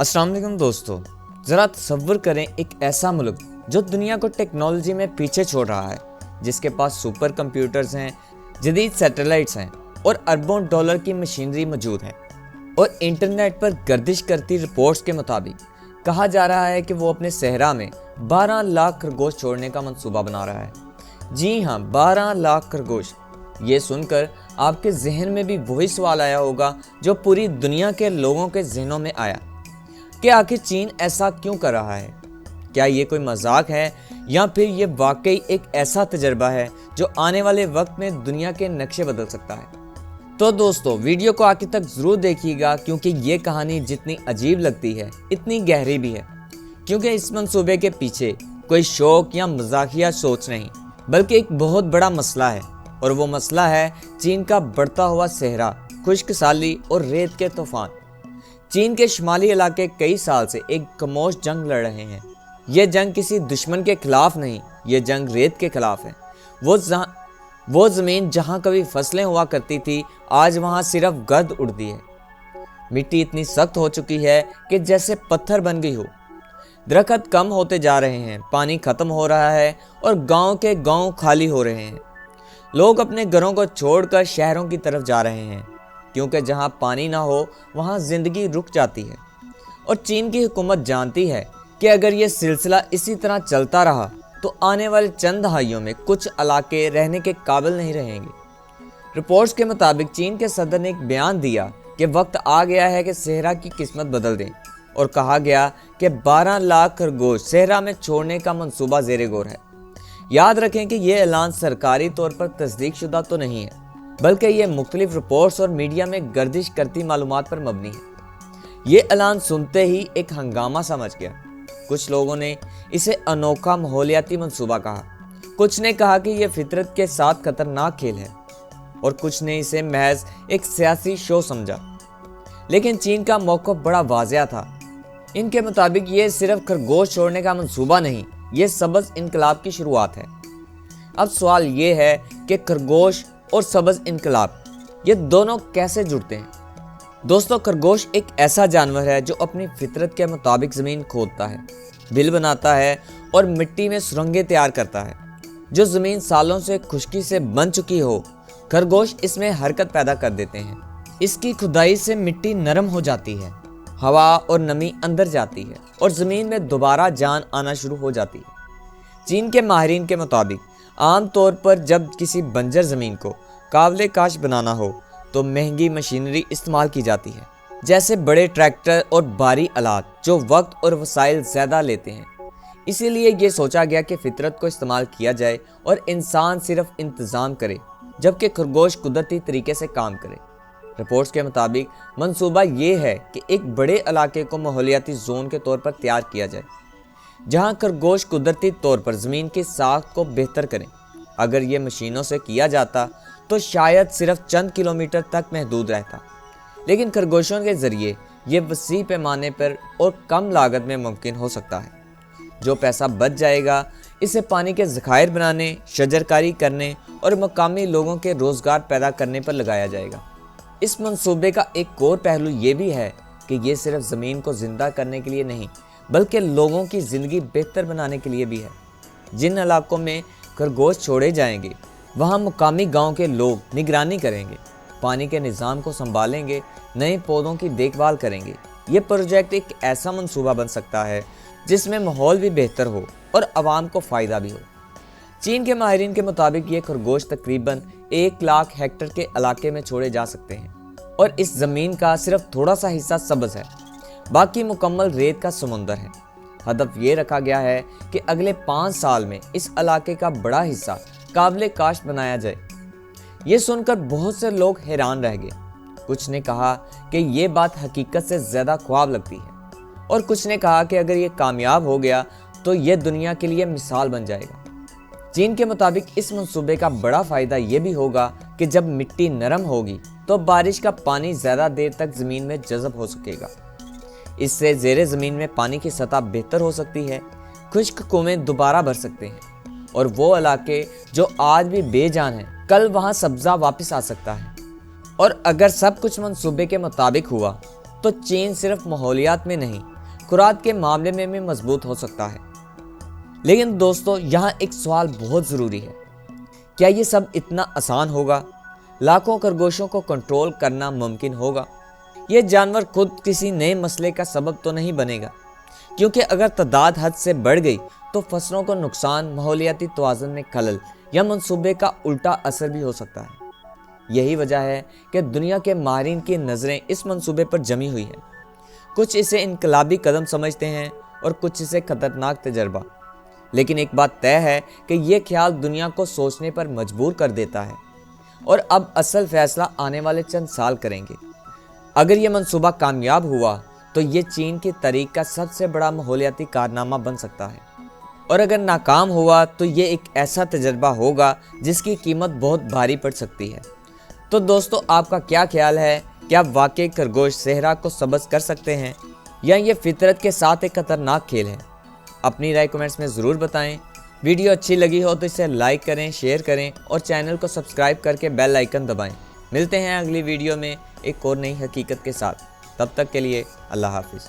अस्सलाम वालेकुम दोस्तों, ज़रा तसव्वुर करें एक ऐसा मुल्क जो दुनिया को टेक्नोलॉजी में पीछे छोड़ रहा है, जिसके पास सुपर कंप्यूटर्स हैं, जदीद सैटेलाइट्स हैं और अरबों डॉलर की मशीनरी मौजूद है। और इंटरनेट पर गर्दिश करती रिपोर्ट्स के मुताबिक कहा जा रहा है कि वो अपने सहरा में 12 लाख खरगोश छोड़ने का मंसूबा बना रहा है। जी हाँ, 12 लाख खरगोश। ये सुनकर आपके जहन में भी वही सवाल आया होगा जो पूरी दुनिया के लोगों के जहनों में आया कि आखिर चीन ऐसा क्यों कर रहा है। क्या ये कोई मजाक है या फिर ये वाकई एक ऐसा तजर्बा है जो आने वाले वक्त में दुनिया के नक्शे बदल सकता है। तो दोस्तों, वीडियो को आखिर तक ज़रूर देखिएगा, क्योंकि ये कहानी जितनी अजीब लगती है इतनी गहरी भी है। क्योंकि इस मंसूबे के पीछे कोई शौक या मजाकिया सोच नहीं, बल्कि एक बहुत बड़ा मसला है। और वो मसला है चीन का बढ़ता हुआ सहरा, खुश्क साली और रेत के तूफान। चीन के शुमाली इलाके कई साल से एक खामोश जंग लड़ रहे हैं। ये जंग किसी दुश्मन के खिलाफ नहीं, ये जंग रेत के खिलाफ है। वो ज़मीन जहाँ कभी फसलें हुआ करती थी, आज वहाँ सिर्फ गर्द उड़ती है। मिट्टी इतनी सख्त हो चुकी है कि जैसे पत्थर बन गई हो। दरख्त कम होते जा रहे हैं, पानी खत्म हो रहा है और गांव के गांव खाली हो रहे हैं। लोग अपने घरों को छोड़कर शहरों की तरफ जा रहे हैं, क्योंकि जहां पानी ना हो वहां ज़िंदगी रुक जाती है। और चीन की हुकूमत जानती है कि अगर ये सिलसिला इसी तरह चलता रहा तो आने वाले चंद दहाइयों में कुछ इलाके रहने के काबिल नहीं रहेंगे। रिपोर्ट्स के मुताबिक चीन के सदर ने एक बयान दिया कि वक्त आ गया है कि सहरा की किस्मत बदल दें, और कहा गया कि 12 लाख खरगोश सहरा में छोड़ने का मंसूबा ज़ेरे गौर है। याद रखें कि यह ऐलान सरकारी तौर पर तस्दीक शुदा तो नहीं है, बल्कि ये मुख्तलिफ रिपोर्ट्स और मीडिया में गर्दिश करती मालूमात पर मबनी है। ये ऐलान सुनते ही एक हंगामा समझ गया। कुछ लोगों ने इसे अनोखा माहौलियाती मंसूबा कहा, कुछ ने कहा कि यह फितरत के साथ खतरनाक खेल है, और कुछ ने इसे महज एक सियासी शो समझा। लेकिन चीन का मौक़िफ़ बड़ा वाज़ेह था। इनके मुताबिक ये सिर्फ खरगोश छोड़ने का मंसूबा नहीं, ये सब्ज़ इनकलाब की शुरुआत है। अब सवाल ये है कि खरगोश और सब्ज़ इनकलाब ये दोनों कैसे जुड़ते हैं। दोस्तों, खरगोश एक ऐसा जानवर है जो अपनी फितरत के मुताबिक ज़मीन खोदता है, बिल बनाता है और मिट्टी में सुरंगें तैयार करता है। जो ज़मीन सालों से खुश्की से बन चुकी हो, खरगोश इसमें हरकत पैदा कर देते हैं। इसकी खुदाई से मिट्टी नरम हो जाती है, हवा और नमी अंदर जाती है और ज़मीन में दोबारा जान आना शुरू हो जाती है। चीन के माहिरीन के मुताबिक आम तौर पर जब किसी बंजर ज़मीन को काबिल काश बनाना हो तो महंगी मशीनरी इस्तेमाल की जाती है, जैसे बड़े ट्रैक्टर और भारी आलात जो वक्त और वसाइल ज़्यादा लेते हैं। इसीलिए ये सोचा गया कि फितरत को इस्तेमाल किया जाए और इंसान सिर्फ इंतज़ाम करे, जबकि खरगोश कुदरती तरीके से काम करे। रिपोर्ट्स के मुताबिक मंसूबा ये है कि एक बड़े इलाके को माहौलियाती जोन के तौर पर तैयार किया जाए, जहां खरगोश कुदरती तौर पर ज़मीन की साख्त को बेहतर करें। अगर ये मशीनों से किया जाता तो शायद सिर्फ चंद किलोमीटर तक महदूद रहता, लेकिन खरगोशों के ज़रिए ये वसी पैमाने पर और कम लागत में मुमकिन हो सकता है। जो पैसा बच जाएगा, इसे पानी के ज़खायर बनाने, शजरकारी करने और मकामी लोगों के रोज़गार पैदा करने पर लगाया जाएगा। इस मंसूबे का एक और पहलू ये भी है कि ये सिर्फ ज़मीन को ज़िंदा करने के लिए नहीं, बल्कि लोगों की ज़िंदगी बेहतर बनाने के लिए भी है। जिन इलाकों में खरगोश छोड़े जाएंगे, वहाँ मुकामी गांव के लोग निगरानी करेंगे, पानी के निज़ाम को संभालेंगे, नए पौधों की देखभाल करेंगे। ये प्रोजेक्ट एक ऐसा मंसूबा बन सकता है जिसमें माहौल भी बेहतर हो और आवाम को फ़ायदा भी हो। चीन के माहिरीन के मुताबिक ये खरगोश तकरीबन 1 लाख हेक्टेयर के इलाके में छोड़े जा सकते हैं, और इस ज़मीन का सिर्फ थोड़ा सा हिस्सा सब्ज़ है, बाकी मुकम्मल रेत का समुंदर है। हदफ ये रखा गया है कि अगले 5 साल में इस इलाके का बड़ा हिस्सा काबिल काश्त बनाया जाए। ये सुनकर बहुत से लोग हैरान रह गए। कुछ ने कहा कि ये बात हकीकत से ज़्यादा ख्वाब लगती है, और कुछ ने कहा कि अगर ये कामयाब हो गया तो ये दुनिया के लिए मिसाल बन जाएगा। चीन के मुताबिक इस मंसूबे का बड़ा फ़ायदा ये भी होगा कि जब मिट्टी नरम होगी तो बारिश का पानी ज़्यादा देर तक ज़मीन में जज़ब हो सकेगा। इससे ज़ेरे ज़मीन में पानी की सतह बेहतर हो सकती है, खुश्क कुएं दोबारा भर सकते हैं, और वो इलाके जो आज भी बेजान हैं, कल वहाँ सब्ज़ा वापस आ सकता है। और अगर सब कुछ मंसूबे के मुताबिक हुआ तो चीन सिर्फ माहौलियात में नहीं खुराक के मामले में भी मजबूत हो सकता है। लेकिन दोस्तों, यहाँ एक सवाल बहुत ज़रूरी है, क्या ये सब इतना आसान होगा? लाखों खरगोशों को कंट्रोल करना मुमकिन होगा? ये जानवर खुद किसी नए मसले का सबब तो नहीं बनेगा, क्योंकि अगर तादाद हद से बढ़ गई तो फसलों को नुकसान, माहौलियाती तवाज़ुन में खलल या मंसूबे का उल्टा असर भी हो सकता है। यही वजह है कि दुनिया के माहिरीन की नज़रें इस मंसूबे पर जमी हुई हैं। कुछ इसे इनकलाबी कदम समझते हैं और कुछ इसे खतरनाक तजर्बा। लेकिन एक बात तय है कि यह ख्याल दुनिया को सोचने पर मजबूर कर देता है, और अब असल फैसला आने वाले चंद साल करेंगे। अगर यह मंसूबा कामयाब हुआ तो ये चीन की तारीख का सबसे बड़ा माहौलियाती कारनामा बन सकता है, और अगर नाकाम हुआ तो ये एक ऐसा तजर्बा होगा जिसकी कीमत बहुत भारी पड़ सकती है। तो दोस्तों, आपका क्या ख्याल है? क्या वाकई खरगोश सेहरा को सब्ज़ कर सकते हैं, या ये फितरत के साथ एक खतरनाक खेल है? अपनी राय कमेंट्स में ज़रूर बताएं। वीडियो अच्छी लगी हो तो इसे लाइक करें, शेयर करें और चैनल को सब्सक्राइब करके बेल आइकन दबाएं। मिलते हैं अगली वीडियो में एक और नई हकीकत के साथ। तब तक के लिए अल्लाह हाफिज़।